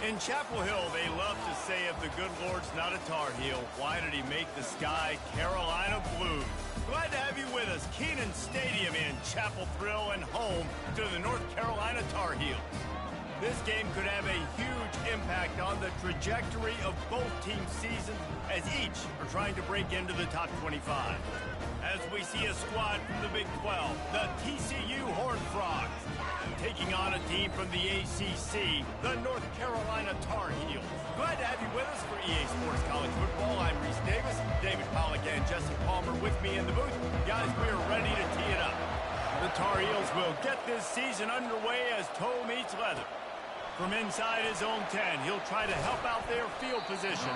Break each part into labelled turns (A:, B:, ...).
A: In Chapel Hill, they love to say if the good Lord's not a Tar Heel, why did he make the sky Carolina blue? Glad to have you with us. Kenan Stadium in Chapel Thrill and home to the North Carolina Tar Heels. This game could have a huge impact on the trajectory of both teams' seasons as each are trying to break into the top 25. As we see a squad from the Big 12, the TCU Horned Frogs, taking on a team from the ACC, the North Carolina Tar Heels. Glad to have you with us for EA Sports College Football. I'm Reese Davis, David Pollack and Jesse Palmer with me in the booth. Guys, we are ready to tee it up. The Tar Heels will get this season underway as toe meets leather. From inside his own 10, he'll try to help out their field position.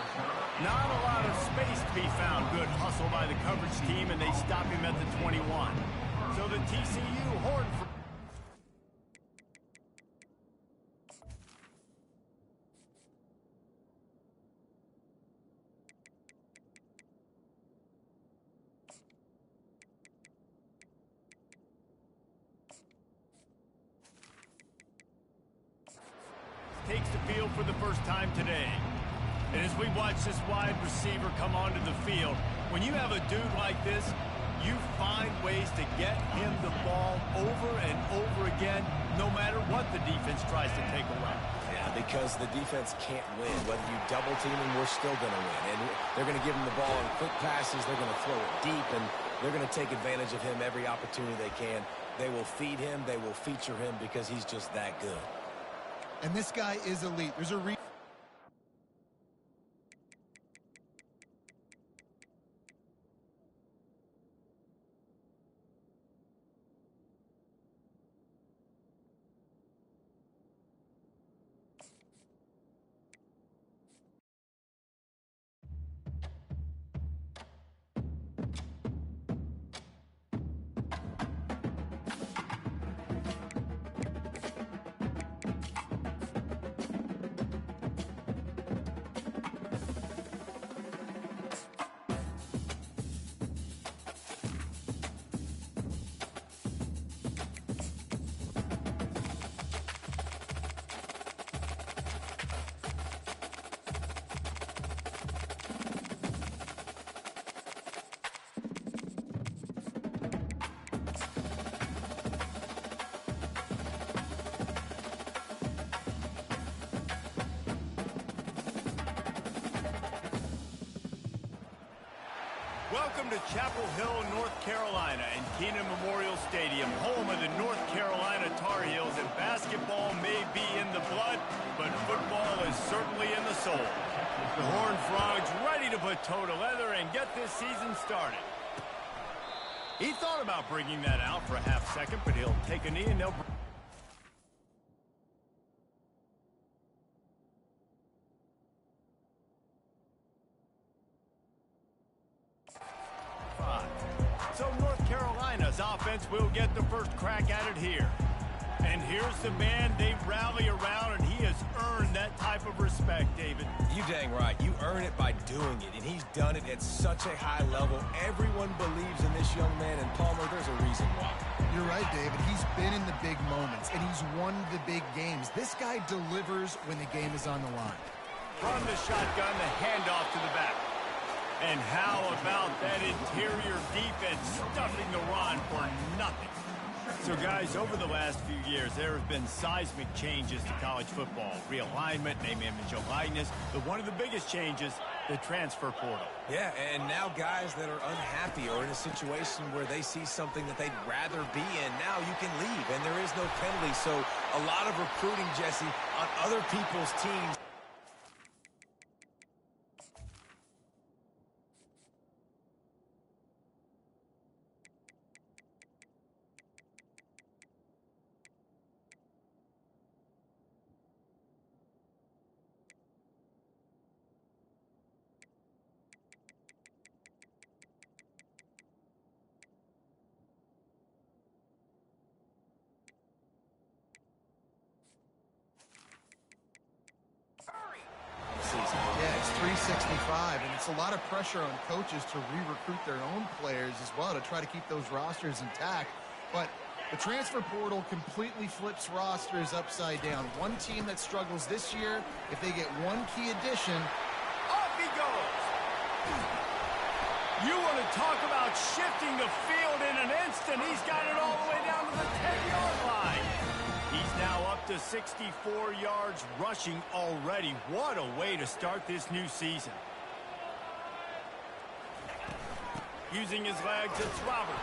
A: Not a lot of space to be found. Good hustle by the coverage team, and they stop him at the 21. So the TCU Horned Frogs takes the field for the first time today. And as we watch this wide receiver come onto the field, when you have a dude like this, you find ways to get him the ball over and over again, no matter what the defense tries to take away.
B: Yeah, because the defense can't win. Whether you double team him, we're still going to win. And they're going to give him the ball in quick passes. They're going to throw it deep, and they're going to take advantage of him every opportunity they can. They will feed him. They will feature him because he's just that good.
C: And this guy is elite. There's a reason.
A: Welcome to Chapel Hill, North Carolina, and Kenan Memorial Stadium, home of the North Carolina Tar Heels. And basketball may be in the blood, but football is certainly in the soul. The Horned Frogs ready to put toe to leather and get this season started. He thought about bringing that out for a half second, but he'll take a knee and they'll... So North Carolina's offense will get the first crack at it here. And here's the man they rally around, and he has earned that type of respect, David.
B: You dang right. You earn it by doing it, and he's done it at such a high level. Everyone believes in this young man, and Palmer, there's a reason why.
C: You're right, David. He's been in the big moments, and he's won the big games. This guy delivers when the game is on the line.
A: From the shotgun, the handoff to the back. And how about that interior defense stuffing the run for nothing? So, guys, over the last few years, there have been seismic changes to college football. Realignment, name, image, and likeness. But one of the biggest changes, the transfer portal.
B: Yeah, and now guys that are unhappy or in a situation where they see something that they'd rather be in, now you can leave, and there is no penalty. So a lot of recruiting, Jesse, on other people's teams.
C: Yeah, it's 365, and it's a lot of pressure on coaches to re-recruit their own players as well to try to keep those rosters intact. But The transfer portal completely flips rosters upside down. One team that struggles this year, if they get one key addition,
A: off he goes. You want to talk about shifting the field in an instant. He's got it all the way down to the 10-yard line. He's now up to 64 yards rushing already. What a way to start this new season. Using his legs, it's Roberts.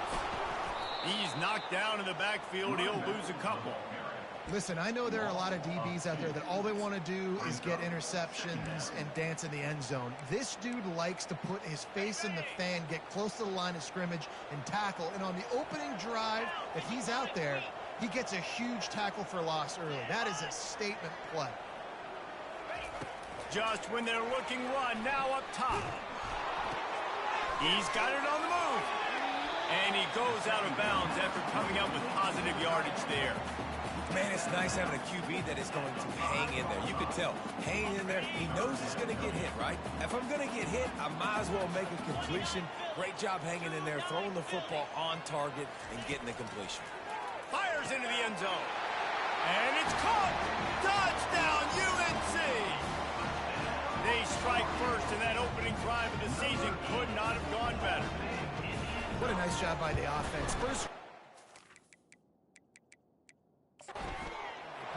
A: He's knocked down in the backfield. He'll lose a couple.
C: Listen, I know there are a lot of DBs out there that all they want to do is get interceptions and dance in the end zone. This dude likes to put his face in the fan, get close to the line of scrimmage, and tackle. And on the opening drive that he's out there, he gets a huge tackle for loss early. That is a statement play.
A: Just when they're looking run, now up top. He's got it on the move. And he goes out of bounds after coming up with positive yardage there.
B: Man, it's nice having a QB that is going to hang in there. You could tell, hanging in there, he knows he's going to get hit, right? If I'm going to get hit, I might as well make a completion. Great job hanging in there, throwing the football on target and getting the completion.
A: Fires into the end zone. And it's caught. Touchdown, UNC! They strike first, and that opening drive of the season could not have gone better.
C: What a nice job by the offense. First,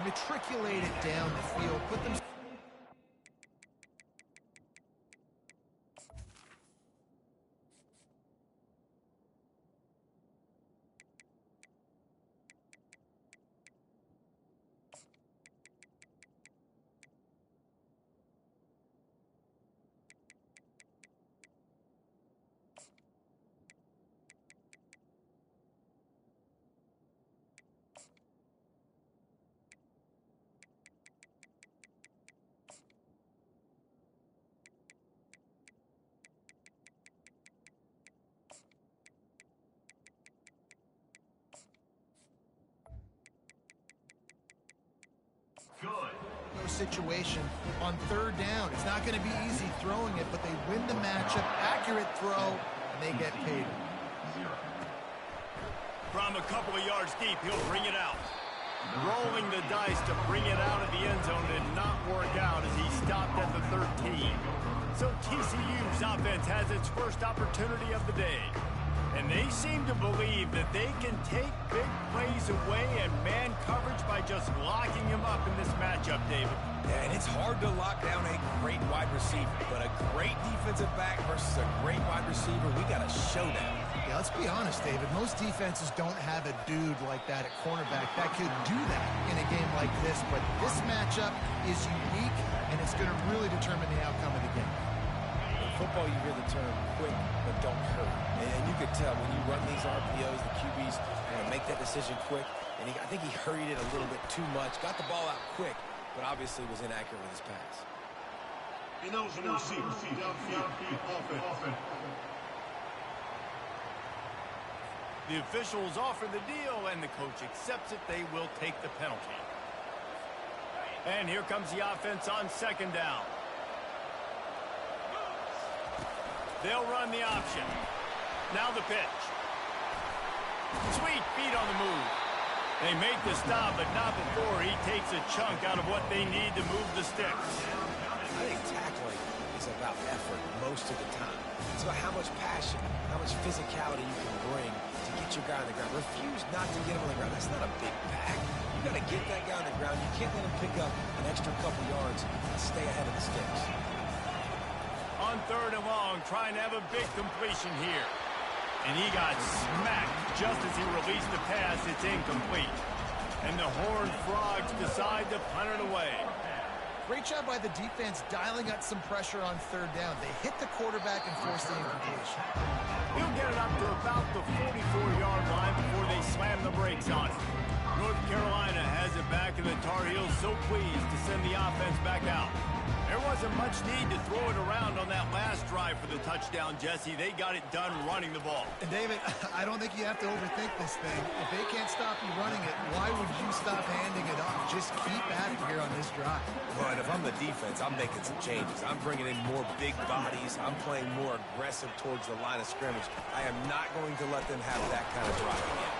C: matriculate it down the field, put them... situation on third down. It's not going to be easy throwing it, but they win the matchup. Accurate throw, and they get paid.
A: From a couple of yards deep, he'll bring it out. Rolling the dice to bring it out of the end zone did not work out as he stopped at the 13. So TCU's offense has its first opportunity of the day. And they seem to believe that they can take big plays away and man coverage by just locking him up in this matchup, David.
B: Yeah, and it's hard to lock down a great wide receiver, but a great defensive back versus a great wide receiver, we got a showdown.
C: Yeah, let's be honest, David. Most defenses don't have a dude like that at cornerback that could do that in a game like this, but this matchup is unique, and it's going to really determine the outcome of the game.
B: In football, you hear the term quick, but don't hurt. And you could tell when you run these RPOs, the QBs want to make that decision quick. And I think he hurried it a little bit too much. Got the ball out quick, but obviously was inaccurate with his pass.
D: And those are the receivers. Downfield.
A: The officials offer the deal, and the coach accepts it. They will take the penalty. And here comes the offense on second down. They'll run the option. Now the pitch. Sweet feet on the move. They make the stop, but not before he takes a chunk out of what they need to move the sticks.
B: I think tackling is about effort most of the time. It's about how much passion, how much physicality you can bring to get your guy on the ground. Refuse not to get him on the ground. That's not a big back. You got to get that guy on the ground. You can't let him pick up an extra couple yards and stay ahead of the sticks.
A: On third and long, trying to have a big completion here. And he got smacked just as he released the pass. It's incomplete. And the Horned Frogs decide to punt it away.
C: Great job by the defense dialing up some pressure on third down. They hit the quarterback and forced the incompletion.
A: He'll get it up to about the 44-yard line before they slam the brakes on it. North Carolina has it back, and the Tar Heels so pleased to send the offense back out. There wasn't much need to throw it around on that last drive for the touchdown, Jesse. They got it done running the ball.
C: And David, I don't think you have to overthink this thing. If they can't stop you running it, why would you stop handing it off? Just keep at it here on this drive.
B: Well, and if I'm the defense, I'm making some changes. I'm bringing in more big bodies. I'm playing more aggressive towards the line of scrimmage. I am not going to let them have that kind of drive again.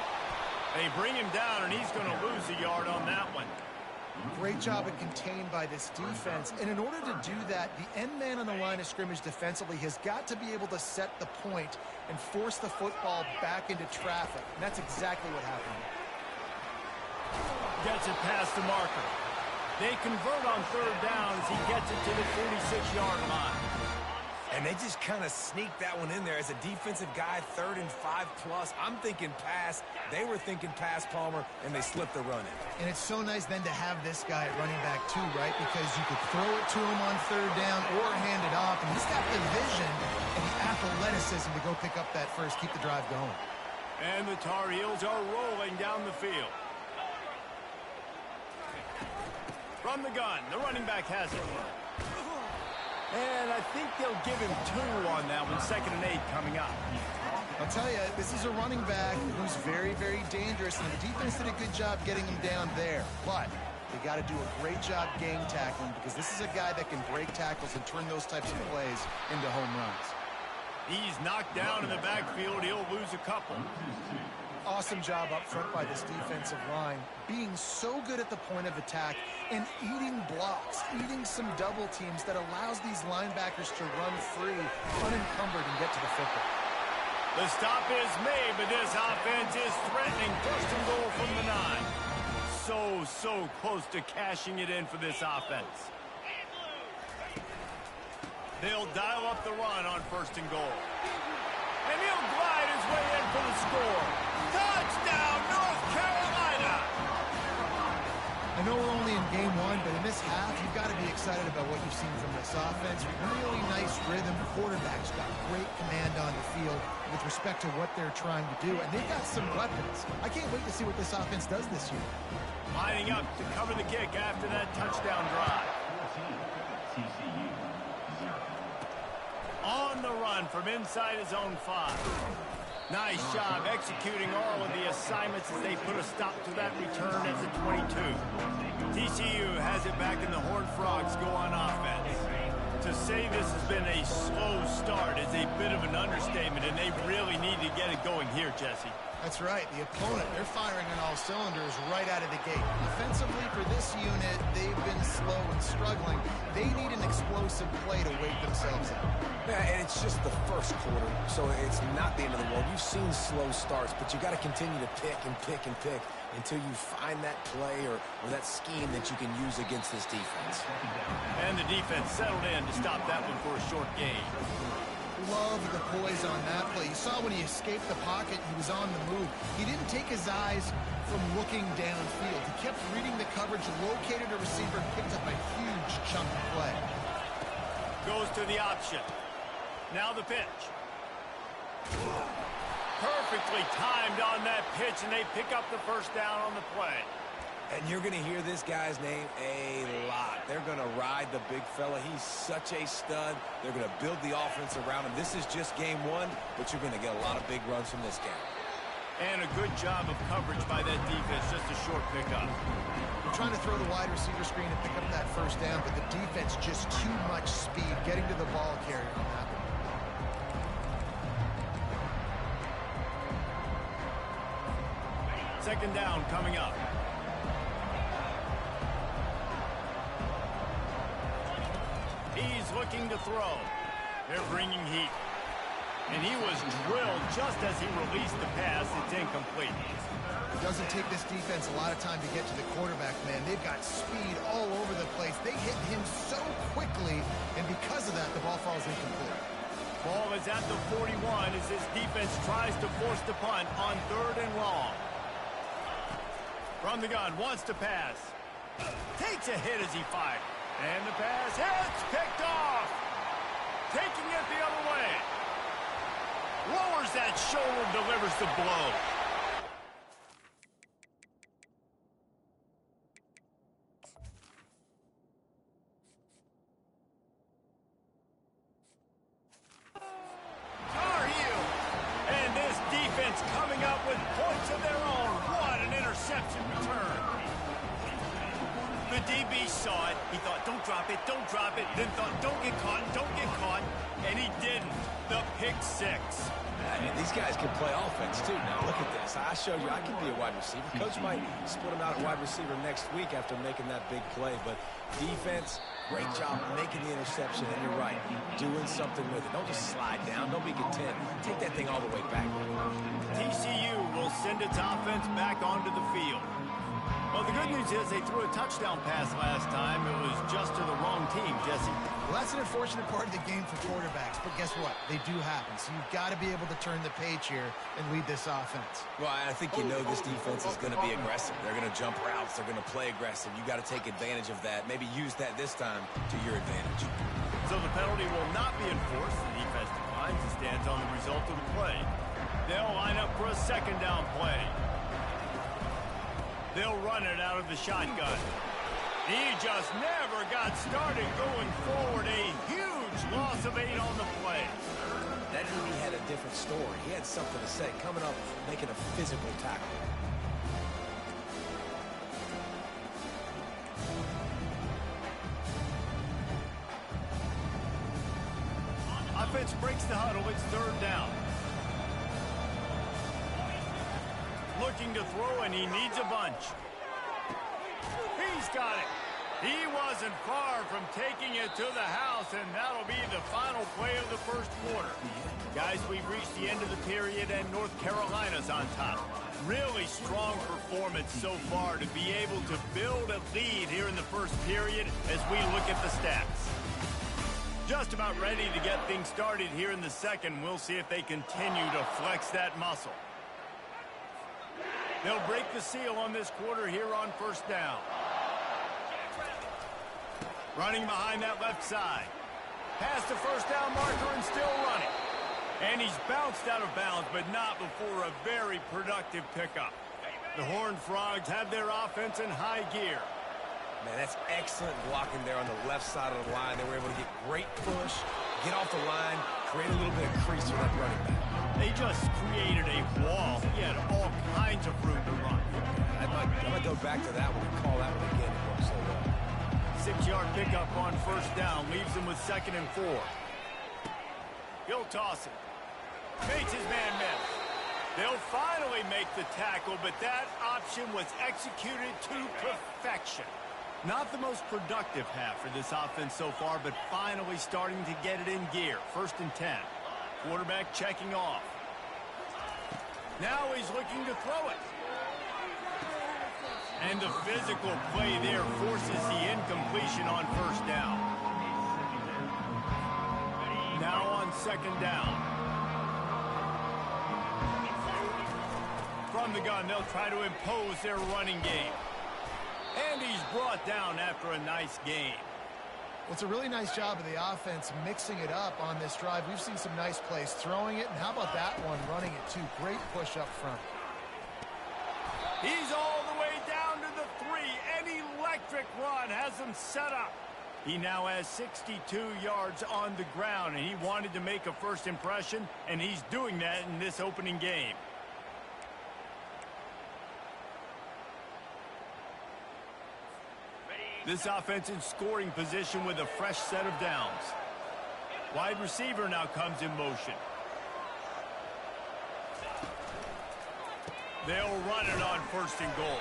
A: They bring him down, and he's going to lose a yard on that one.
C: Great job at contained by this defense. And in order to do that, the end man on the line of scrimmage defensively has got to be able to set the point and force the football back into traffic. And that's exactly what happened.
A: Gets it past the marker. They convert on third down as he gets it to the 46-yard line.
B: And they just kind of sneaked that one in there. As a defensive guy, 3rd and 5+. I'm thinking pass. They were thinking pass, Palmer, and they slipped the run in.
C: And it's so nice then to have this guy at running back too, right? Because you could throw it to him on third down or hand it off. And he's got the vision and the athleticism to go pick up that first, keep the drive going.
A: And the Tar Heels are rolling down the field. From the gun, the running back has it. And I think they'll give him 2 on that one. 2nd and 8 coming up.
C: I'll tell you, this is a running back who's very, very dangerous, and the defense did a good job getting him down there. But they got to do a great job game tackling, because this is a guy that can break tackles and turn those types of plays into home runs.
A: He's knocked down in the backfield. He'll lose a couple.
C: Awesome job up front by this defensive line, being so good at the point of attack and eating blocks, eating some double teams that allows these linebackers to run free, unencumbered, and get to the football.
A: The stop is made, but this offense is threatening. 1st and goal from the 9. So close to cashing it in for this offense. They'll dial up the run on 1st and goal. And he'll glide his way in for the score. Touchdown, North Carolina!
C: I know we're only in game 1, but in this half, you've got to be excited about what you've seen from this offense. Really nice rhythm. Quarterback's got great command on the field with respect to what they're trying to do, and they've got some weapons. I can't wait to see what this offense does this year.
A: Lining up to cover the kick after that touchdown drive. On the run from inside his own 5. Nice job executing all of the assignments as they put a stop to that return at the 22. TCU has it back and the Horned Frogs go on offense. To say this has been a slow start is a bit of an understatement, and they really need to get it going here, Jesse.
C: That's right. The opponent, they're firing on all cylinders right out of the gate. Offensively for this unit, they've been slow and struggling. They need an explosive play to wake themselves up.
B: Yeah, and it's just the first quarter, so it's not the end of the world. You've seen slow starts, but you got to continue to pick and pick and pick until you find that play or that scheme that you can use against this defense.
A: And the defense settled in to stop that one for a short gain.
C: Love the poise on that play. You saw when he escaped the pocket, he was on the move. He didn't take his eyes from looking downfield. He kept reading the coverage, located a receiver, picked up a huge chunk of play.
A: Goes to the option. Now the pitch. Perfectly timed on that pitch, and they pick up the 1st down on the play.
B: And you're going to hear this guy's name a lot. They're going to ride the big fella. He's such a stud. They're going to build the offense around him. This is just game 1, but you're going to get a lot of big runs from this guy.
A: And a good job of coverage by that defense, just a short pickup.
C: They're trying to throw the wide receiver screen and pick up that 1st down, but the defense just too much speed getting to the ball carrier on that one.
A: Second down coming up. He's looking to throw. They're bringing heat. And he was drilled just as he released the pass. It's incomplete.
C: It doesn't take this defense a lot of time to get to the quarterback, man. They've got speed all over the place. They hit him so quickly, and because of that, the ball falls incomplete.
A: Ball is at the 41 as this defense tries to force the punt on 3rd and long. From the gun, wants to pass. Takes a hit as he fires. And the pass hits, picked off. Taking it the other way. Lowers that shoulder, delivers the blow. Tar Heel. And this defense coming up with points of their own. What an interception return. The DB saw it. He thought, don't drop it, then thought, don't get caught, and he didn't. The pick six.
B: And these guys can play offense, too. Now, look at this. I showed you I can be a wide receiver. Coach might split him out at wide receiver next week after making that big play. But defense, great job making the interception. And you're right, doing something with it. Don't just slide down. Don't be content. Take that thing all the way back.
A: TCU will send its offense back onto the field. Well, the good news is they threw a touchdown pass last time. It was just to the wrong team, Jesse.
C: Well, that's an unfortunate part of the game for quarterbacks, but guess what? They do happen. So you've got to be able to turn the page here and lead this offense.
B: Well, I think you know this defense is going to be aggressive. They're going to jump routes. They're going to play aggressive. You got to take advantage of that. Maybe use that this time to your advantage.
A: So the penalty will not be enforced. The defense declines and stands on the result of the play. They'll line up for a second down play. They'll run it out of the shotgun. He just never got started going forward. A huge loss of 8 on the play.
B: That DB had a different story. He had something to say, coming up, making a physical tackle.
A: Offense breaks the huddle. It's third down. Looking to throw, and he needs a bunch. He's got it. He wasn't far from taking it to the house, and that'll be the final play of the first quarter. Guys, we've reached the end of the period, and North Carolina's on top. Really strong performance so far to be able to build a lead here in the first period as we look at the stats. Just about ready to get things started here in the second. We'll see if they continue to flex that muscle. They'll break the seal on this quarter here on first down. Running behind that left side. Past the first down marker and still running. And he's bounced out of bounds, but not before a very productive pickup. The Horned Frogs have their offense in high gear.
B: Man, that's excellent blocking there on the left side of the line. They were able to get great push, get off the line, create a little bit of crease for that running back.
A: They just created a wall. He had all kinds of room to run.
B: I might go back to that one and call that one again. It worked so well.
A: 6-yard pickup on first down. Leaves him with 2nd and 4. He'll toss it. Makes his man miss. They'll finally make the tackle, but that option was executed to perfection. Not the most productive half for this offense so far, but finally starting to get it in gear. 1st and 10. Quarterback checking off. Now he's looking to throw it. And the physical play there forces the incompletion on first down. Now on 2nd down. From the gun, they'll try to impose their running game. And he's brought down after a nice game.
C: Well, it's a really nice job of the offense mixing it up on this drive. We've seen some nice plays throwing it, and how about that one running it too? Great push up front.
A: He's all the way down to the 3. An electric run has him set up. He now has 62 yards on the ground, and he wanted to make a first impression, and he's doing that in this opening game. This offense in scoring position with a fresh set of downs. Wide receiver now comes in motion. They'll run it on 1st and goal.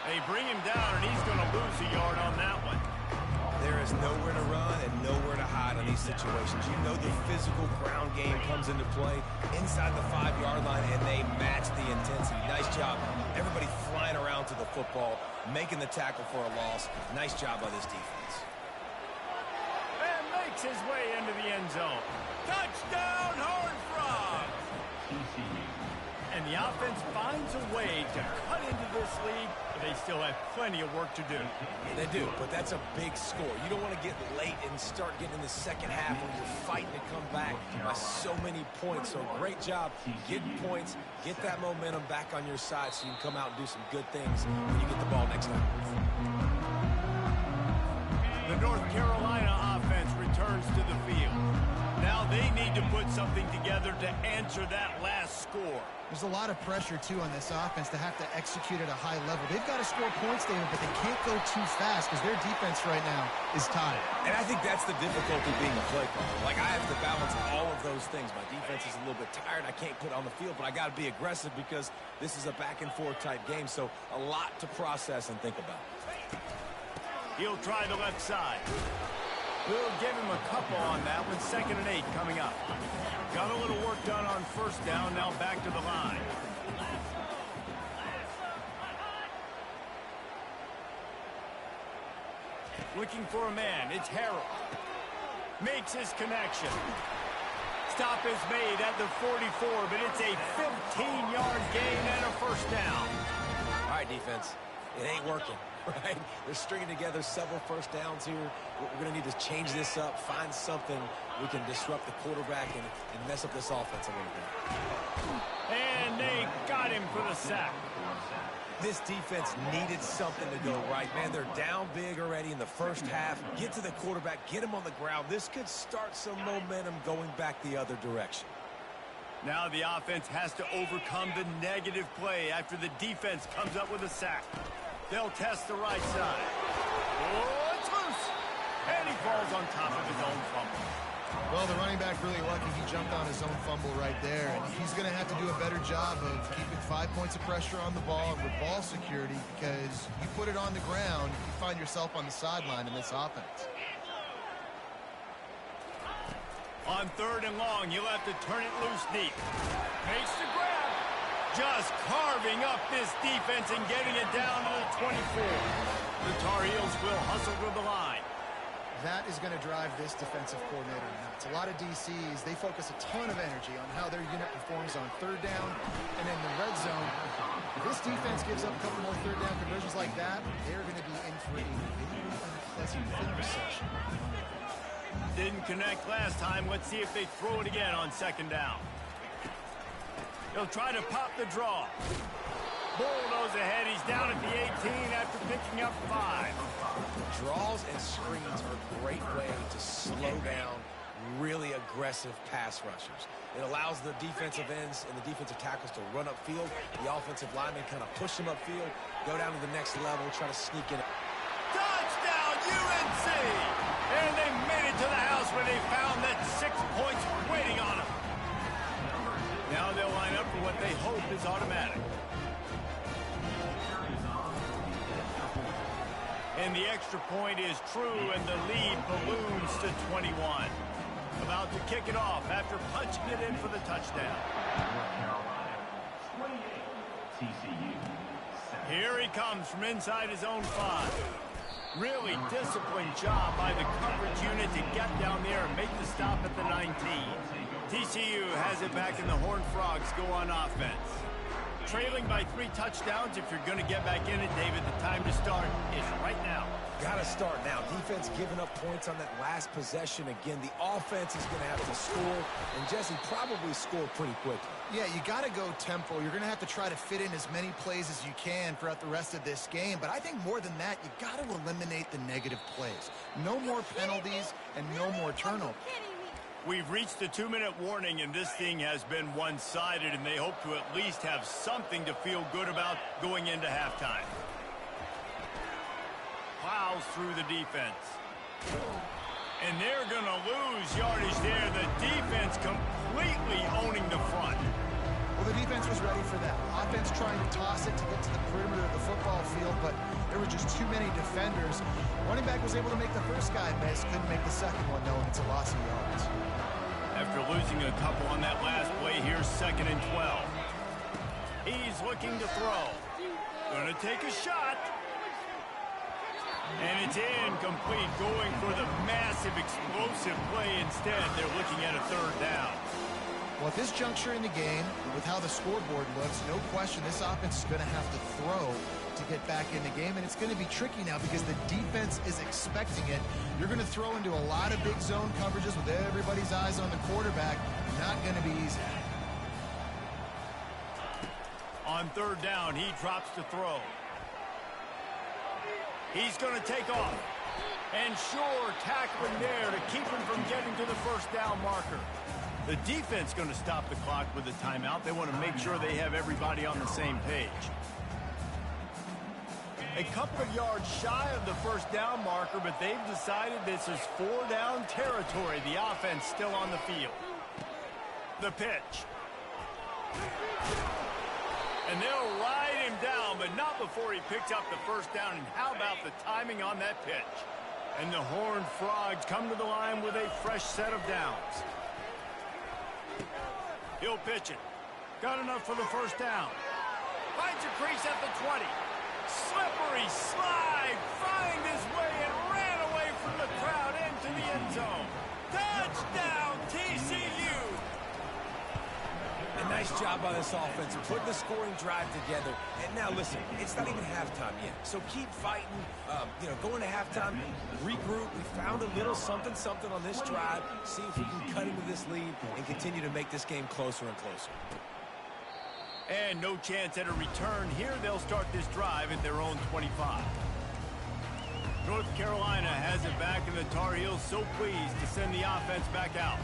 A: They bring him down, and he's going to lose a yard on that one.
B: There is nowhere to run and nowhere to hide on these situations. You know the physical ground game comes into play inside the 5-yard line, and they match the intensity. Nice job. Everybody flying around to the football, making the tackle for a loss. Nice job by this defense.
A: And makes his way into the end zone. Touchdown, Horned Frogs! And the offense finds a way to cut into this league, but they still have plenty of work to do.
B: They do, but that's a big score. You don't want to get late and start getting in the second half when you're fighting to come back by so many points. So great job getting points, get that momentum back on your side so you can come out and do some good things when you get the ball next time.
A: The North Carolina offense returns to the field. Now they need to put something together to answer that last score.
C: There's a lot of pressure, too, on this offense to have to execute at a high level. They've got to score points, David, but they can't go too fast because their defense right now is tied.
B: And I think that's the difficulty being a play caller. Like, I have to balance all of those things. My defense is a little bit tired. I can't put it on the field, but I got to be aggressive because this is a back-and-forth type game, so a lot to process and think about.
A: He'll try the left side. We'll give him a couple on that one. 2nd and 8 coming up. Got a little work done on 1st down. Now back to the line. Looking for a man. It's Harrell. Makes his connection. Stop is made at the 44, but it's a 15-yard gain and a 1st down.
B: All right, defense. It ain't working. Right? They're stringing together several 1st downs here. We're going to need to change this up, find something we can disrupt the quarterback and mess up this offense a little bit.
A: And they got him for the sack.
B: This defense needed something to go right, man. They're down big already in the 1st half. Get to the quarterback, get him on the ground. This could start some momentum going back the other direction.
A: Now the offense has to overcome the negative play after the defense comes up with a sack. They'll test the right side. Oh, it's loose. And he falls on top of his own fumble.
C: Well, the running back really lucky. He jumped on his own fumble right there. And he's going to have to do a better job of keeping 5 points of pressure on the ball with ball security, because you put it on the ground, you find yourself on the sideline in this offense.
A: On 3rd and long, you'll have to turn it loose deep. Makes the grab. Just carving up this defense and getting it down to the 24. The Tar Heels will hustle to the line.
C: That is going to drive this defensive coordinator nuts. A lot of DCs, they focus a ton of energy on how their unit performs on 3rd down and in the red zone. If this defense gives up a couple more 3rd down conversions like that, they're going to be in for a very unpleasant film session.
A: Didn't connect last time. Let's see if they throw it again on 2nd down. He'll try to pop the draw. Bulldoze ahead. He's down at the 18 after picking up 5.
B: Draws and screens are a great way to slow down really aggressive pass rushers. It allows the defensive ends and the defensive tackles to run upfield. The offensive linemen kind of push them upfield, go down to the next level, try to sneak in.
A: Touchdown, UNC! And they made it to the house where they found that 6 points waiting on them. Now they'll line up for what they hope is automatic. And the extra point is true, and the lead balloons to 21. About to kick it off after punching it in for the touchdown. Here he comes from inside his own 5. Really disciplined job by the coverage unit to get down there and make the stop at the 19. TCU has it back, and the Horned Frogs go on offense. Trailing by 3 touchdowns. If you're going to get back in it, David, the time to start is right now.
B: Got to start now. Defense giving up points on that last possession. Again, the offense is going to have to score, and Jesse probably score pretty quickly.
C: Yeah, you got to go tempo. You're going to have to try to fit in as many plays as you can throughout the rest of this game. But I think more than that, you got to eliminate the negative plays. No more penalties and no more turnovers.
A: We've reached the 2-minute warning, and this thing has been one-sided, and they hope to at least have something to feel good about going into halftime. Plows through the defense. And they're going to lose yardage there. The defense completely owning the front.
C: Well, the defense was ready for that. Offense trying to toss it to get to the perimeter of the football field, but there were just too many defenders. Running back was able to make the first guy miss, couldn't make the second one, though, and it's a loss of yards.
A: After losing a couple on that last play, here's 2nd and 12. He's looking to throw. Gonna take a shot. And it's incomplete, going for the massive explosive play instead. They're looking at a 3rd down.
C: Well, at this juncture in the game, with how the scoreboard looks, no question this offense is going to have to throw to get back in the game, and it's going to be tricky now because the defense is expecting it. You're going to throw into a lot of big zone coverages with everybody's eyes on the quarterback. Not going to be easy.
A: On 3rd down, he drops to throw. He's going to take off. And sure, tackling there to keep him from getting to the first down marker. The defense going to stop the clock with a timeout. They want to make sure they have everybody on the same page. A couple of yards shy of the first down marker, but they've decided this is 4-down territory. The offense still on the field. The pitch. And they'll ride him down, but not before he picks up the first down. And how about the timing on that pitch? And the Horned Frogs come to the line with a fresh set of downs. He'll pitch it. Got enough for the first down. Finds a crease at the 20. Slippery slide. Find his way and ran away from the crowd into the end zone. Touchdown, TCU.
B: A nice job by this offense, putting the scoring drive together. And now, listen, it's not even halftime yet. So keep fighting, going to halftime, regroup. We found a little something on this drive. See if we can cut into this lead and continue to make this game closer and closer.
A: And no chance at a return here. They'll start this drive at their own 25. North Carolina has it back, and the Tar Heels so pleased to send the offense back out.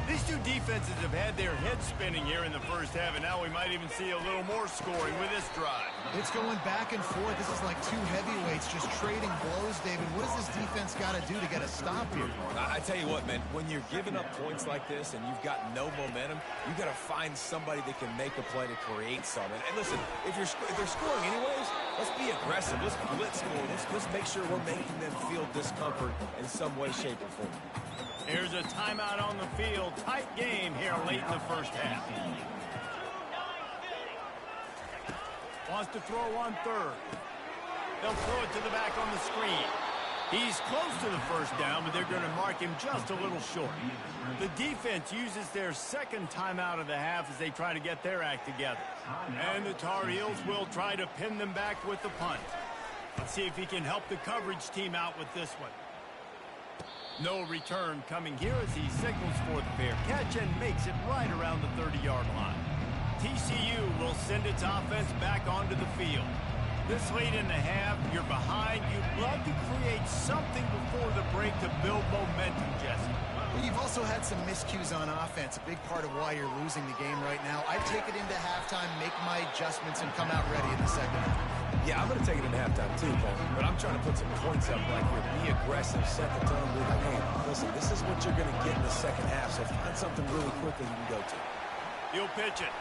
A: These two defenses have had their heads spinning here in the first half, and now we might even see a little more scoring with this drive.
C: It's going back and forth. This is like two heavyweights just trading blows, David. What does this defense got to do to get a stop here?
B: I tell you what, man, when you're giving up points like this and you've got no momentum, you've got to find somebody that can make a play to create something. And listen, if they're scoring anyways, let's be aggressive. Let's blitz more. Let's make sure we're making them feel discomfort in some way, shape, or form.
A: Here's a timeout on the field. Tight game here late in the first half. Wants to throw on third. They'll throw it to the back on the screen. He's close to the first down, but they're going to mark him just a little short. The defense uses their second timeout of the half as they try to get their act together. And the Tar Heels will try to pin them back with the punt. Let's see if he can help the coverage team out with this one. No return coming here as he signals for the fair catch and makes it right around the 30-yard line. TCU will send its offense back onto the field. This late in the half, you're behind. You'd love to create something before the break to build momentum, Jesse.
C: Well, you've also had some miscues on offense, a big part of why you're losing the game right now. I'd take it into halftime, make my adjustments, and come out ready in the second half.
B: Yeah, I'm going to take it in halftime too, Paul. But I'm trying to put some points up like here. Be aggressive, set the tone. Be like, hey, listen, this is what you're going to get in the second half, so find something really quickly you can go to.
A: He'll pitch it.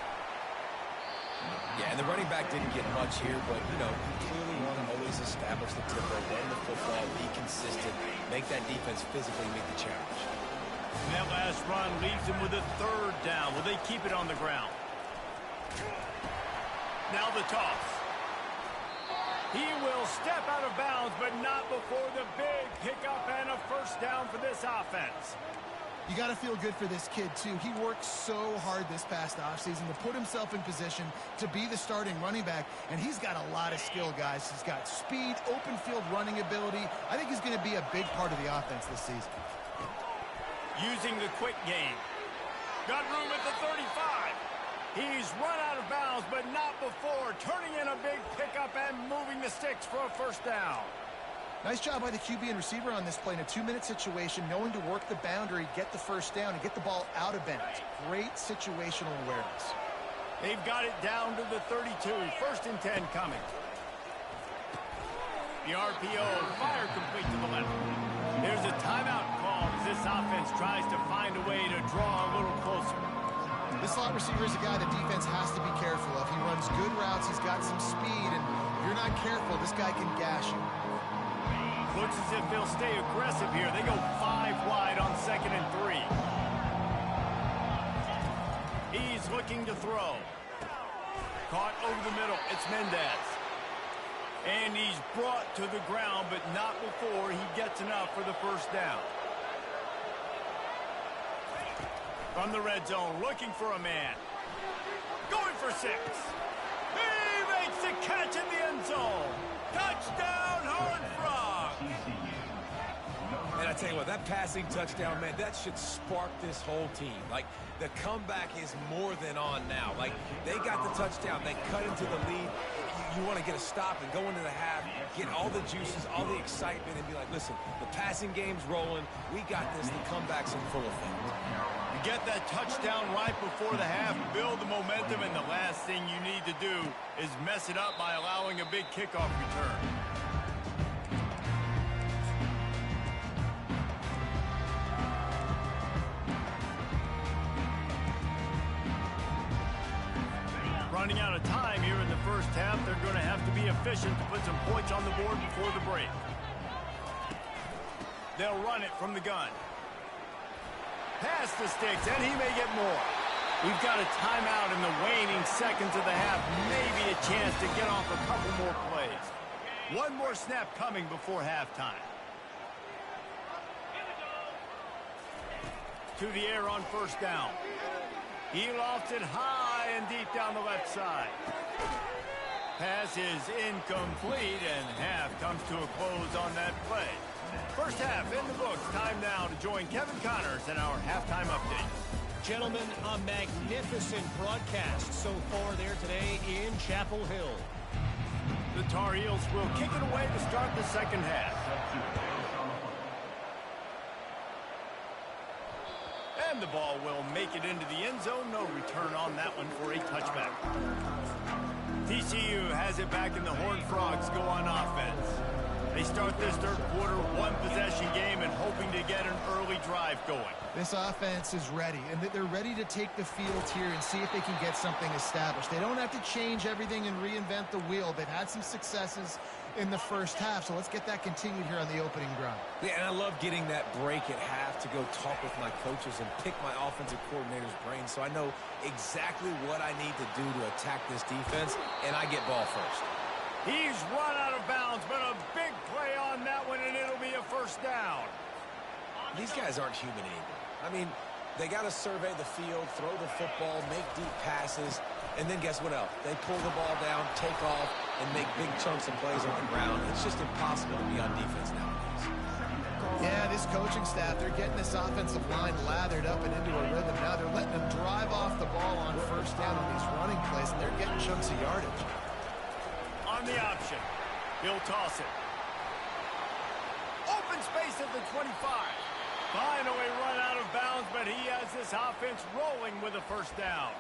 B: Yeah, and the running back didn't get much here, but, you clearly want to always establish the tempo, run the football, be consistent, make that defense physically meet the challenge.
A: And that last run leaves him with a third down. Will they keep it on the ground? Now the toss. He will step out of bounds, but not before the big pickup and a first down for this offense.
C: You got to feel good for this kid, too. He worked so hard this past offseason to put himself in position to be the starting running back, and he's got a lot of skill, guys. He's got speed, open field running ability. I think he's going to be a big part of the offense this season.
A: Using the quick game. Got room at the 35. He's run out of bounds, but not before turning in a big pickup and moving the sticks for a first down.
C: Nice job by the QB and receiver on this play in a 2-minute situation, knowing to work the boundary, get the first down, and get the ball out of bounds. Great situational awareness.
A: They've got it down to the 32. First and 10 coming. The RPO, fire complete to the left. There's a timeout call as this offense tries to find a way to draw a little closer.
C: This slot receiver is a guy the defense has to be careful of. He runs good routes, he's got some speed, and if you're not careful, this guy can gash you.
A: Looks as if they'll stay aggressive here. They go 5 wide on 2nd and 3. He's looking to throw. Caught over the middle. It's Mendez. And he's brought to the ground, but not before he gets enough for the first down. From the red zone, looking for a man. Going for 6. He makes the catch in the end zone. Touchdown, Horned Frogs.
B: And I tell you what, that passing touchdown, man, that should spark this whole team. Like, the comeback is more than on now. Like, they got the touchdown. They cut into the lead. you want to get a stop and go into the half, get all the juices, all the excitement, and be like, listen, the passing game's rolling. We got this. The comeback's in full effect.
A: You get that touchdown right before the half, build the momentum, and the last thing you need to do is mess it up by allowing a big kickoff return. Running out of time here in the first half, they're going to have to be efficient to put some points on the board before the break. They'll run it from the gun. Pass the sticks, and he may get more. We've got a timeout in the waning seconds of the half. Maybe a chance to get off a couple more plays. One more snap coming before halftime. To the air on first down. He lofts it high and deep down the left side. Pass is incomplete, and half comes to a close on that play. First half in the books. Time now to join Kevin Connors in our halftime update.
E: Gentlemen, a magnificent broadcast so far there today in Chapel Hill.
A: The Tar Heels will kick it away to start the second half. And the ball will make it into the end zone. No return on that one for a touchback. TCU has it back, and the Horned Frogs go on offense. They start this third quarter one-possession game and hoping to get an early drive going.
C: This offense is ready, and they're ready to take the field here and see if they can get something established. They don't have to change everything and reinvent the wheel. They've had some successes in the first half, so let's get that continued here on the opening drive.
B: Yeah, and I love getting that break at half to go talk with my coaches and pick my offensive coordinator's brain so I know exactly what I need to do to attack this defense, and I get ball first.
A: He's run out of bounds, but a big play on that one, and it'll be a first down.
B: These guys aren't human anymore. I mean, they got to survey the field, throw the football, make deep passes, and then guess what else? They pull the ball down, take off, and make big chunks of plays on the ground. It's just impossible to be on defense nowadays.
C: Yeah, this coaching staff, they're getting this offensive line lathered up and into a rhythm. Now they're letting them drive off the ball on first down on these running plays, and they're getting chunks of yardage.
A: On the option, he'll toss it. Open space at the 25. Finally run out of bounds, but he has this offense rolling with a first down.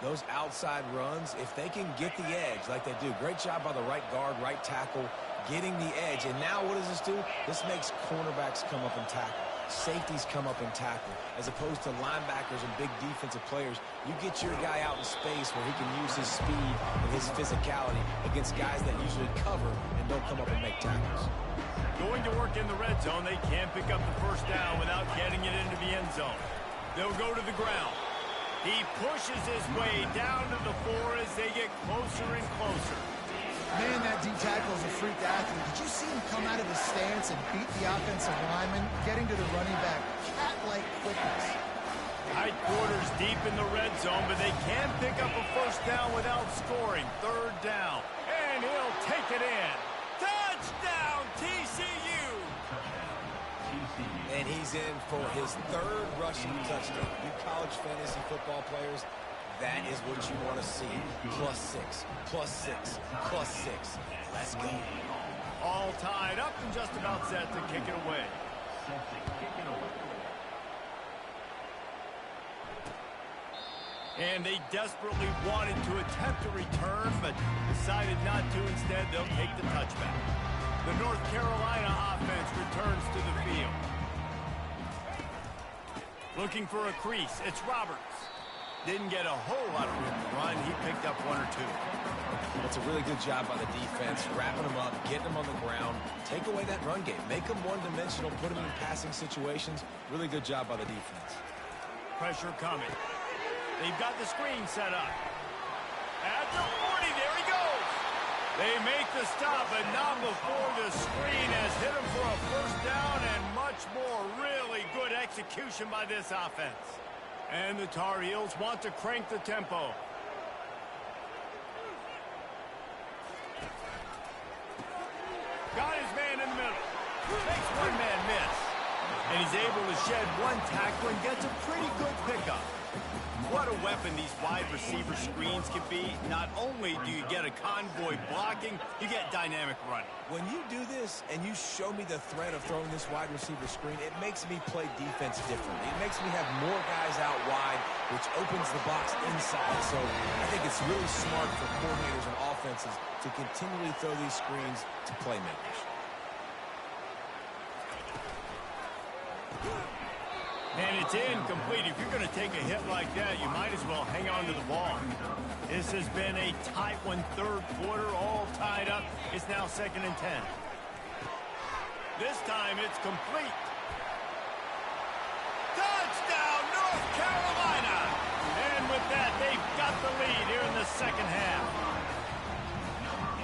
B: Those outside runs, if they can get the edge like they do, great job by the right guard, right tackle, getting the edge. And now what does this do? This makes cornerbacks come up and tackle. Safeties come up and tackle. As opposed to linebackers and big defensive players, you get your guy out in space where he can use his speed and his physicality against guys that usually cover and don't come up and make tackles.
A: Going to work in the red zone, they can't pick up the first down without getting it into the end zone. They'll go to the ground. He pushes his way down to the 4 as they get closer and closer.
C: Man, that D tackle is a freak athlete. Did you see him come out of his stance and beat the offensive lineman, getting to the running back? Cat-like quickness.
A: Tight quarters deep in the red zone, but they can pick up a first down without scoring. Third down, and he'll take it in. Touchdown, TCU!
B: And he's in for his third rushing touchdown. You college fantasy football players, that is what you want to see. +6, +6, +6. Let's go.
A: All tied up and just about set to kick it away. And they desperately wanted to attempt a return, but decided not to. Instead, they'll take the touchback. The North Carolina offense returns to the field. Looking for a crease. It's Roberts. Didn't get a whole lot of room to run. He picked up 1 or 2.
B: It's a really good job by the defense, wrapping them up, getting them on the ground, take away that run game, make them one-dimensional, put them in passing situations. Really good job by the defense.
A: Pressure coming. They've got the screen set up. At the 40, there he goes. They make the stop, but not before the screen has hit him for a first down and much more. Really good execution by this offense. And the Tar Heels want to crank the tempo. Got his man in the middle. Makes one man miss. And he's able to shed one tackle and gets a pretty good pickup. What a weapon these wide receiver screens can be. Not only do you get a convoy blocking, you get dynamic running.
B: When you do this and you show me the threat of throwing this wide receiver screen, it makes me play defense differently. It makes me have more guys out wide, which opens the box inside. So I think it's really smart for coordinators and offenses to continually throw these screens to playmakers.
A: And it's incomplete. If you're going to take a hit like that, you might as well hang on to the ball. This has been a tight one, third quarter, all tied up. It's now 2nd and 10. This time it's complete. Touchdown, North Carolina! And with that, they've got the lead here in the second half.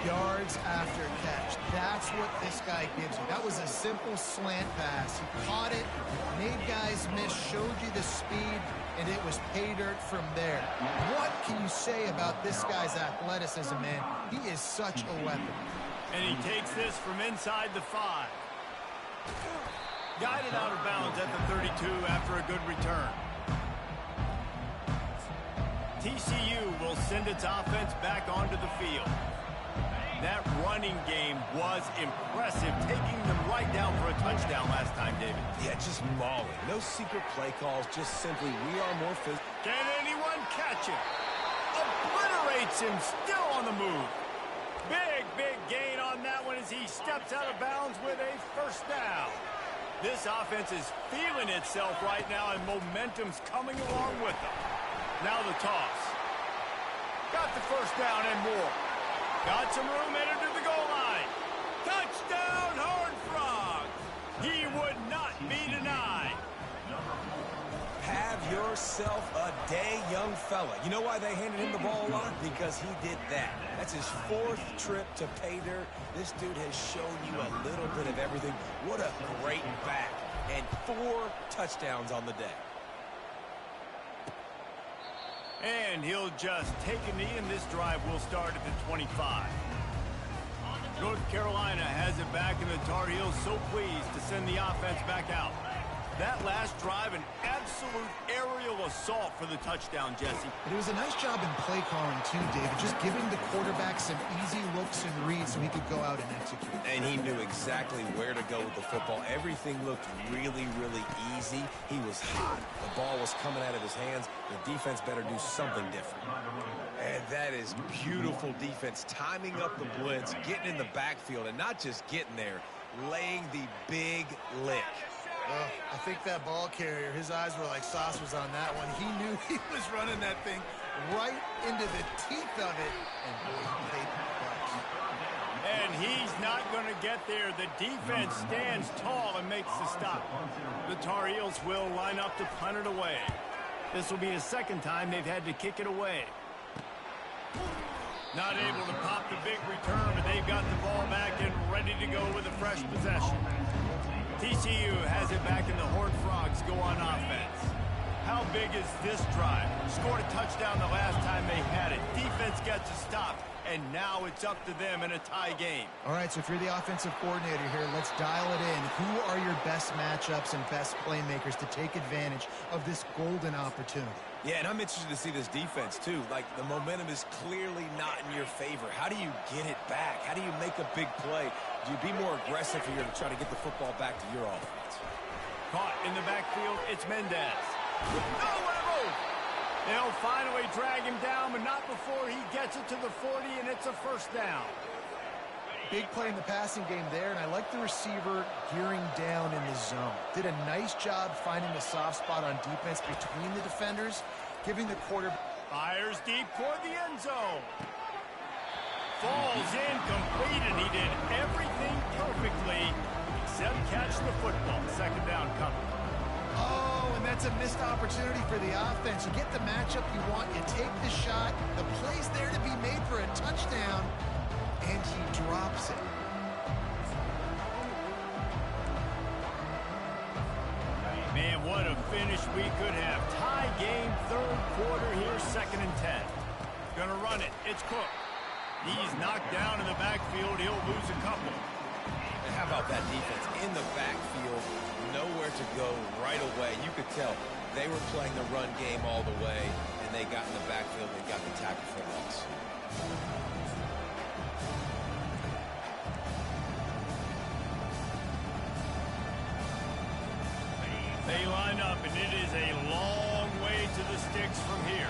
C: Yards after catch. That's what this guy gives you. That was a simple slant pass. He caught it, made guys miss, showed you the speed, and it was pay dirt from there. What can you say about this guy's athleticism, man? He is such a weapon.
A: And he takes this from inside the 5. Guided out of bounds at the 32 after a good return. TCU will send its offense back onto the field. That running game was impressive, taking them right down for a touchdown last time, David.
B: Yeah, just mauling. No secret play calls, just simply we are more physical.
A: Can anyone catch him? Obliterates him, still on the move. Big gain on that one as he steps out of bounds with a first down. This offense is feeling itself right now, and momentum's coming along with them. Now the toss. Got the first down and more. Got some room headed to the goal line. Touchdown, Horned Frogs. He would not be denied.
B: Have yourself a day, young fella. You know why they handed him the ball a lot? Because he did that. That's his 4th trip to pay dirt. This dude has shown you a little bit of everything. What a great back. And 4 touchdowns on the day.
A: And he'll just take a knee, and this drive will start at the 25. North Carolina has it back, and the Tar Heels so pleased to send the offense back out. That last drive, an absolute aerial assault for the touchdown, Jesse.
C: But it was a nice job in play calling, too, David, just giving the quarterback some easy looks and reads so he could go out and execute.
B: And he knew exactly where to go with the football. Everything looked really easy. He was hot. The ball was coming out of his hands. The defense better do something different. And that is beautiful defense, timing up the blitz, getting in the backfield, and not just getting there, laying the big lick.
C: I think that ball carrier, his eyes were like saucers on that one. He knew he was running that thing right into the teeth of it. And boy, he paid the price.
A: And he's not going to get there. The defense stands tall and makes the stop. The Tar Heels will line up to punt it away. This will be the 2nd time they've had to kick it away. Not able to pop the big return, but they've got the ball back and ready to go with a fresh possession. TCU has it back, and the Horned Frogs go on offense. How big is this drive? Scored a touchdown the last time they had it. Defense gets a stop, and now it's up to them in a tie game.
C: All right, so if you're the offensive coordinator here, let's dial it in. Who are your best matchups and best playmakers to take advantage of this golden opportunity?
B: Yeah, and I'm interested to see this defense, too. Like, the momentum is clearly not in your favor. How do you get it back? How do you make a big play? Do you be more aggressive here to try to get the football back to your offense?
A: Caught in the backfield, it's Mendez. Nowhere to move. They'll finally drag him down, but not before he gets it to the 40, and it's a first down.
C: Big play in the passing game there, and I like the receiver gearing down in the zone. Did a nice job finding the soft spot on defense between the defenders, giving the quarterback.
A: Fires deep toward the end zone. Falls incomplete, and he did everything perfectly except catch the football. 2nd down coming.
C: Oh, and that's a missed opportunity for the offense. You get the matchup you want, you take the shot, the play's there to be made for a touchdown, and he drops it.
A: Man, what a finish we could have. Tie game, 3rd quarter here, 2nd and 10. Gonna run it. It's Cook. He's knocked down in the backfield. He'll lose a couple.
B: And how about that defense in the backfield, nowhere to go right away. You could tell they were playing the run game all the way, and they got in the backfield and got the tackle for a loss.
A: They line up, and it is a long way to the sticks from here.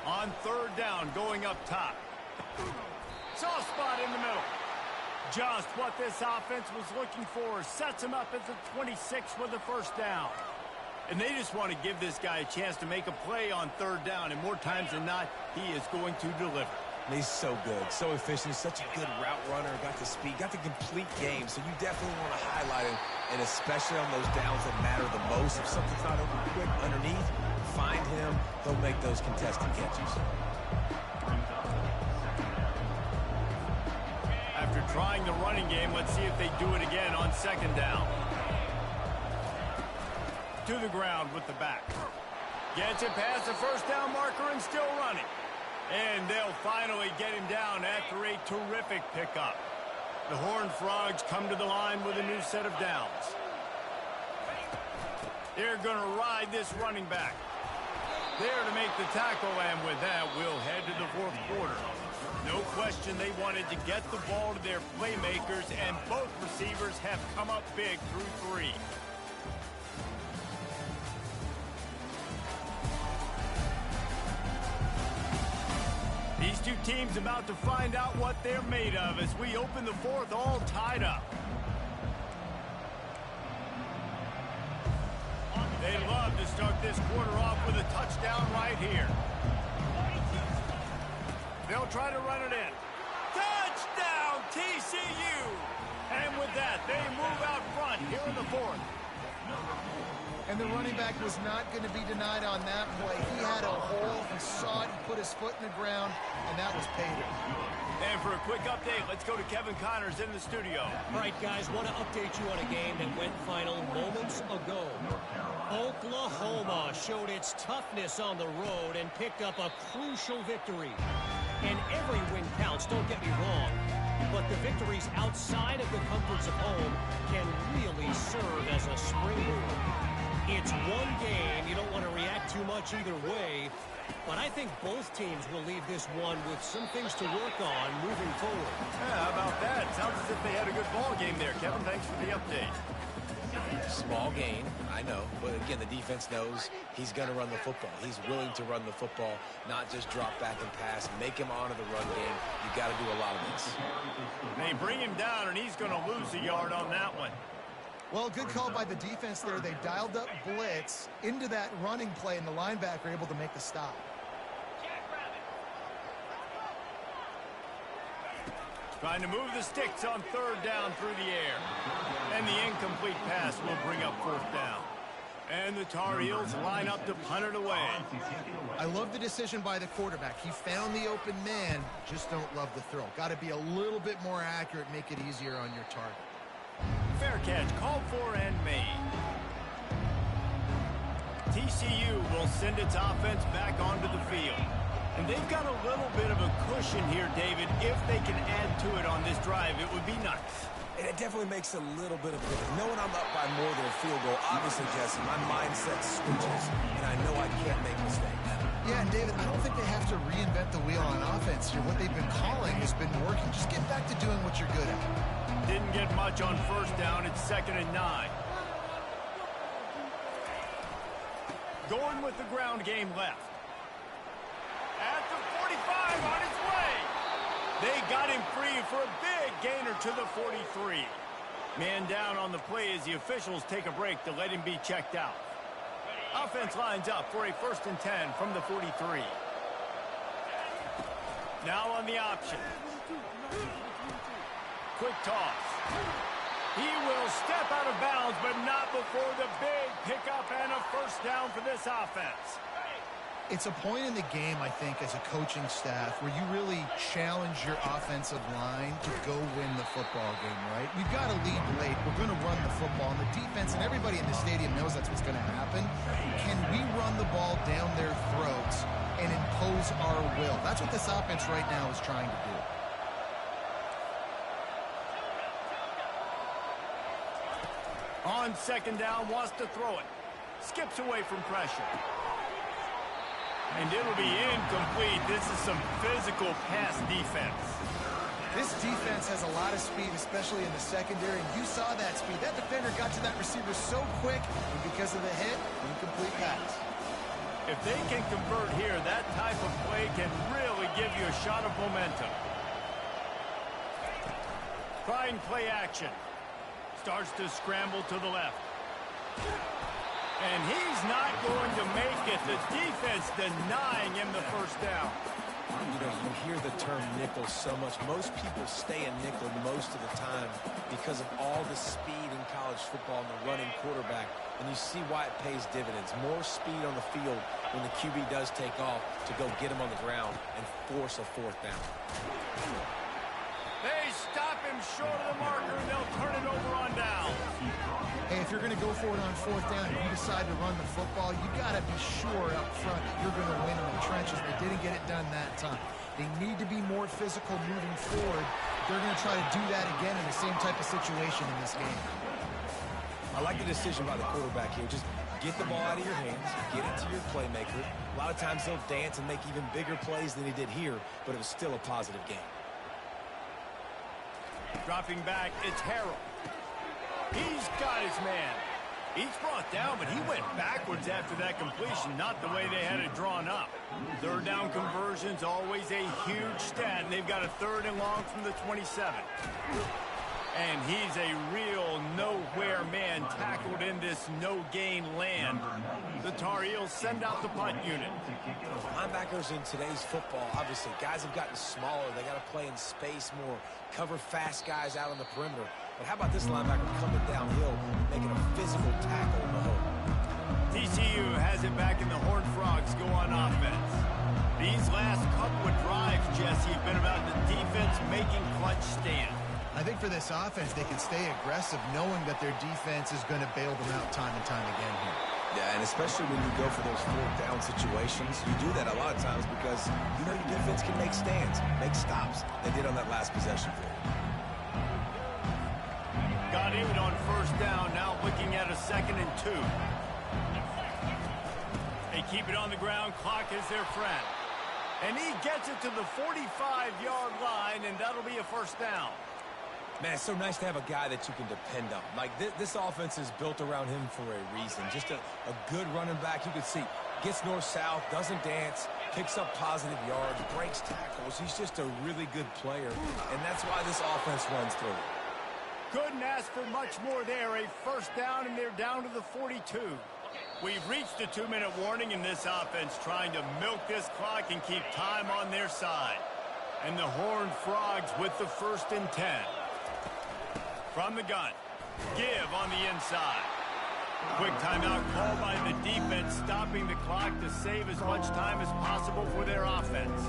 A: On third down, going up top. Soft spot in the middle. Just what this offense was looking for. Sets him up at the 26 with the first down. And they just want to give this guy a chance to make a play on third down. And more times than not, he is going to deliver.
B: He's so good, so efficient, such a good route runner, got the speed, got the complete game, so you definitely want to highlight him, and especially on those downs that matter the most. If something's not open quick underneath, find him, he'll make those contested catches.
A: After trying the running game, let's see if they do it again on second down. To the ground with the back. Gets it past the first down marker and still running. And they'll finally get him down after a terrific pickup. The Horned Frogs come to the line with a new set of downs. They're going to ride this running back. There to make the tackle, and with that, we'll head to the fourth quarter. No question they wanted to get the ball to their playmakers, and both receivers have come up big through three. These two teams about to find out what they're made of as we open the fourth all tied up. They love to start this quarter off with a touchdown right here. They'll try to run it in. Touchdown, TCU! And with that, they move out front here in the fourth.
C: And the running back was not going to be denied on that play. He had a hole, he saw it, he put his foot in the ground, and that was pay dirt.
A: And for a quick update, let's go to Kevin Connors in the studio.
E: All right, guys, want to update you on a game that went final moments ago. Oklahoma showed its toughness on the road and picked up a crucial victory. And every win counts, don't get me wrong. But the victories outside of the comforts of home can really serve as a springboard. It's one game. You don't want to react too much either way. But I think both teams will leave this one with some things to work on moving forward.
A: Yeah, how about that? Sounds as if they had a good ball game there. Kevin, thanks for the update.
B: Small gain, I know. But again, the defense knows he's going to run the football. He's willing to run the football, not just drop back and pass. Make him honor the run game. You got to do a lot of this.
A: They bring him down, and he's going to lose a yard on that one.
C: Well, good call by the defense there. They dialed up blitz into that running play, and the linebacker able to make the stop.
A: Trying to move the sticks on third down through the air. And the incomplete pass will bring up fourth down. And the Tar Heels line up to punt it away.
C: I love the decision by the quarterback. He found the open man, just don't love the throw. Got to be a little bit more accurate, make it easier on your target.
A: Fair catch, called for and made. TCU will send its offense back onto the field. And they've got a little bit of a cushion here, David. If they can add to it on this drive, it would be nice.
B: And it definitely makes a little bit of a difference. Knowing I'm up by more than a field goal, obviously, Jesse, my mindset switches, and I know I can't make mistakes.
C: Yeah, and David, I don't think they have to reinvent the wheel on offense here. What they've been calling has been working. Just get back to doing what you're good at.
A: Didn't get much on first down. It's 2nd and 9. Going with the ground game left. At the 45 on its way. They got him free for a big gainer to the 43. Man down on the play as the officials take a break to let him be checked out. Offense lines up for a 1st and 10 from the 43. Now on the option. Quick toss. He will step out of bounds, but not before the big pickup and a first down for this offense.
C: It's a point in the game, I think, as a coaching staff where you really challenge your offensive line to go win the football game, right? We've got to lead late. We're going to run the football. And the defense and everybody in the stadium knows that's what's going to happen. Can we run the ball down their throats and impose our will. That's what this offense right now is trying to do.
A: On second down, wants to throw it. Skips away from pressure. And it'll be incomplete. This is some physical pass defense.
C: This defense has a lot of speed, especially in the secondary, and you saw that speed. That defender got to that receiver so quick, and because of the hit, incomplete pass.
A: If they can convert here, that type of play can really give you a shot of momentum. Trying play action. Starts to scramble to the left. And he's not going to make it. The defense denying him the first down.
B: You know, you hear the term nickel so much. Most people stay in nickel most of the time because of all the speed in college football and the running quarterback. And you see why it pays dividends. More speed on the field when the QB does take off to go get him on the ground and force a fourth down.
A: They stop him short of the marker, and they'll turn it over on down.
C: Hey, if you're going to go for it on fourth down and you decide to run the football, you got to be sure up front that you're going to win in the trenches. They didn't get it done that time. They need to be more physical moving forward. They're going to try to do that again in the same type of situation in this game.
B: I like the decision by the quarterback here. Just get the ball out of your hands, get it to your playmaker. A lot of times he'll dance and make even bigger plays than he did here, but it was still a positive game.
A: Dropping back, it's Harrell. He's got his man. He's brought down, but he went backwards after that completion, not the way they had it drawn up. Third down conversion's always a huge stat, and they've got a 3rd and long from the 27. And he's a real nowhere man tackled in this no-gain land. The Tar Heels send out the punt unit.
B: Linebackers in today's football, obviously, guys have gotten smaller. They got to play in space more, cover fast guys out on the perimeter. But how about this linebacker coming downhill, making a physical tackle in the hole?
A: TCU has it back, and the Horned Frogs go on offense. These last couple of drives, Jesse, have been about the defense making clutch stand.
C: I think for this offense, they can stay aggressive knowing that their defense is going to bail them out time and time again here.
B: Yeah, and especially when you go for those fourth down situations, you do that a lot of times because you know your defense can make stands, make stops. They did on that last possession for you.
A: Got it on first down, now looking at a 2nd and 2. They keep it on the ground, clock is their friend. And he gets it to the 45-yard line, and that'll be a first down.
B: Man, it's so nice to have a guy that you can depend on. Like, this offense is built around him for a reason. Just a good running back. You can see, gets north-south, doesn't dance, picks up positive yards, breaks tackles. He's just a really good player, and that's why this offense runs through.
A: Couldn't ask for much more there. A first down, and they're down to the 42. We've reached the 2-minute warning in this offense, trying to milk this clock and keep time on their side. And the Horned Frogs with the 1st and 10. From the gun, give on the inside. Quick timeout called by the defense, stopping the clock to save as much time as possible for their offense.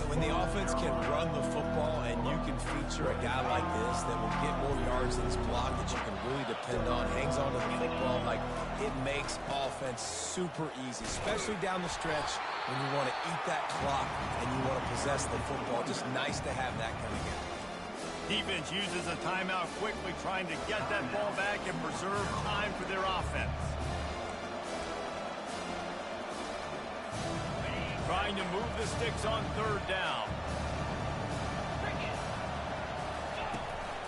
B: When the offense can run the football and you can feature a guy like this that will get more yards than his block that you can really depend on, hangs on to the football, like it makes offense super easy, especially down the stretch when you want to eat that clock and you want to possess the football. Just nice to have that kind of game.
A: Defense uses a timeout quickly, trying to get that ball back and preserve time for their offense. Trying to move the sticks on 3rd down.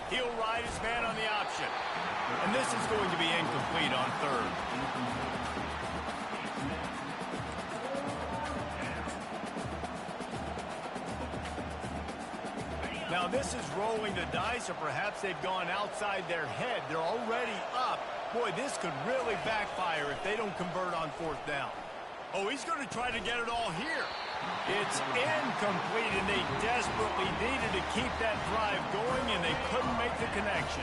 A: He'll ride his man on the option. And this is going to be incomplete on 3rd. Now this is rolling the dice, or perhaps they've gone outside their head. They're already up. Boy, this could really backfire if they don't convert on 4th down. Oh, he's going to try to get it all here. It's incomplete, and they desperately needed to keep that drive going, and they couldn't make the connection.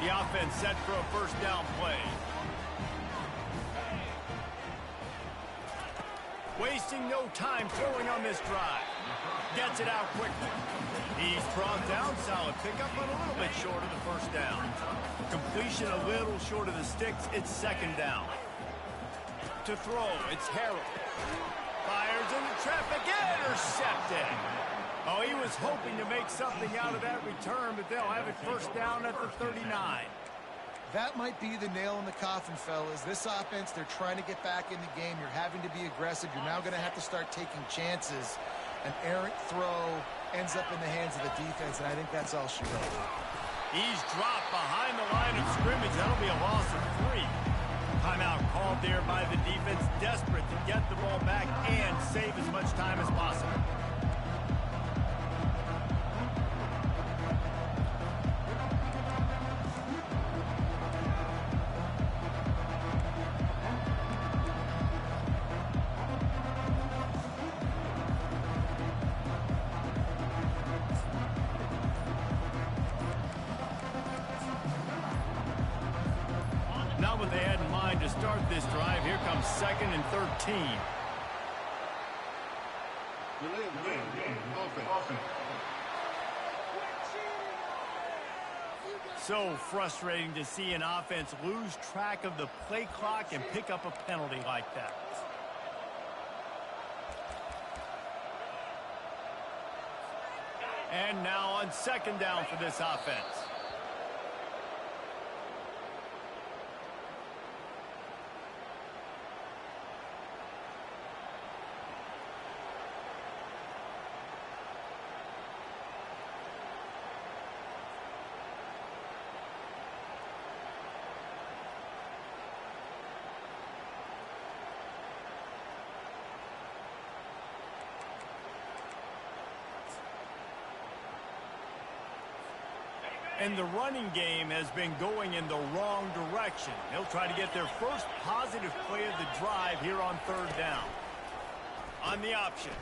A: The offense set for a first down play. Wasting no time throwing on this drive. Gets it out quickly. He's brought down, solid pickup, but a little bit short of the first down. Completion a little short of the sticks. It's 2nd down. To throw, it's Harrell. fires into traffic, intercepted. Oh, he was hoping to make something out of that return, but they'll have it first down at the 39.
C: That might be the nail in the coffin, fellas. This offense, they're trying to get back in the game. You're having to be aggressive. You're now going to have to start taking chances. An errant throw ends up in the hands of the defense, and I think that's all she wrote.
A: He's dropped behind the line of scrimmage. That'll be a loss of 3. Timeout called there by the defense, desperate to get the ball back and save as much time as possible. Not what they had in mind to start this drive. Here comes 2nd and 13. So frustrating to see an offense lose track of the play clock and pick up a penalty like that. And now on 2nd down for this offense. And the running game has been going in the wrong direction. They'll try to get their first positive play of the drive here on 3rd down. On the option,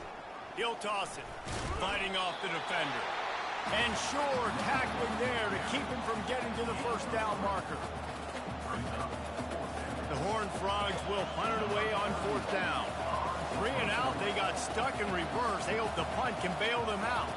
A: he'll toss it, fighting off the defender. And Shore tackling there to keep him from getting to the first down marker. The Horned Frogs will punt it away on 4th down. 3 and out, they got stuck in reverse. They hope the punt can bail them out.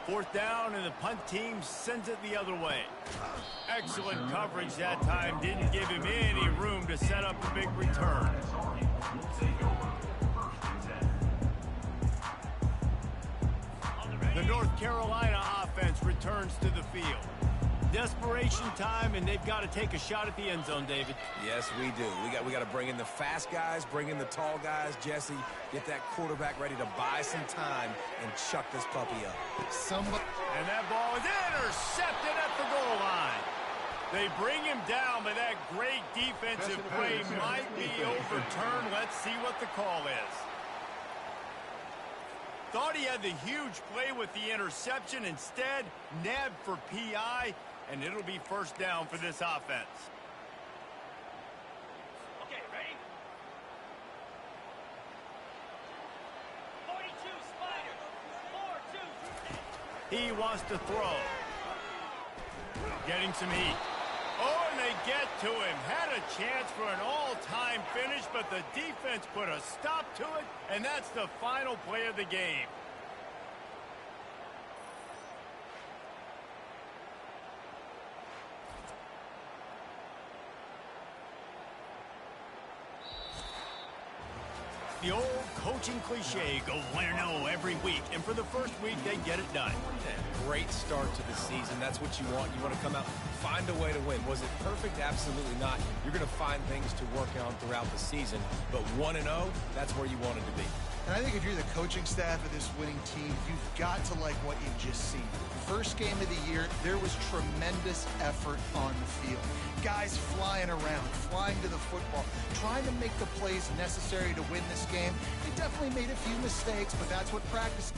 A: Fourth down, and the punt team sends it the other way. Excellent coverage that time. Didn't give him any room to set up a big return. The North Carolina offense returns to the field. Desperation time, and they've got to take a shot at the end zone, David.
B: Yes, we do. We got to bring in the fast guys, bring in the tall guys. Jesse, get that quarterback ready to buy some time and chuck this puppy up.
A: And that ball is intercepted at the goal line. They bring him down, but that great defensive play might be overturned. Let's see what the call is. Thought he had the huge play with the interception. Instead, nabbed for PI, and it'll be first down for this offense.
F: Okay, ready? 42 Spiders. 4, 2, 3.
A: He wants to throw. Getting some heat. Oh, and they get to him. Had a chance for an all-time finish, but the defense put a stop to it, and that's the final play of the game. The old coaching cliche, go win or no every week. And for the first week, they get it done.
B: Great start to the season. That's what you want. You want to come out, find a way to win. Was it perfect? Absolutely not. You're going to find things to work on throughout the season. But 1-0, that's where you wanted to be.
C: And I think if you're the coaching staff of this winning team, you've got to like what you've just seen. First game of the year, there was tremendous effort on the field. Guys flying around, flying to the football, trying to make the plays necessary to win this game. They definitely made a few mistakes, but that's what practice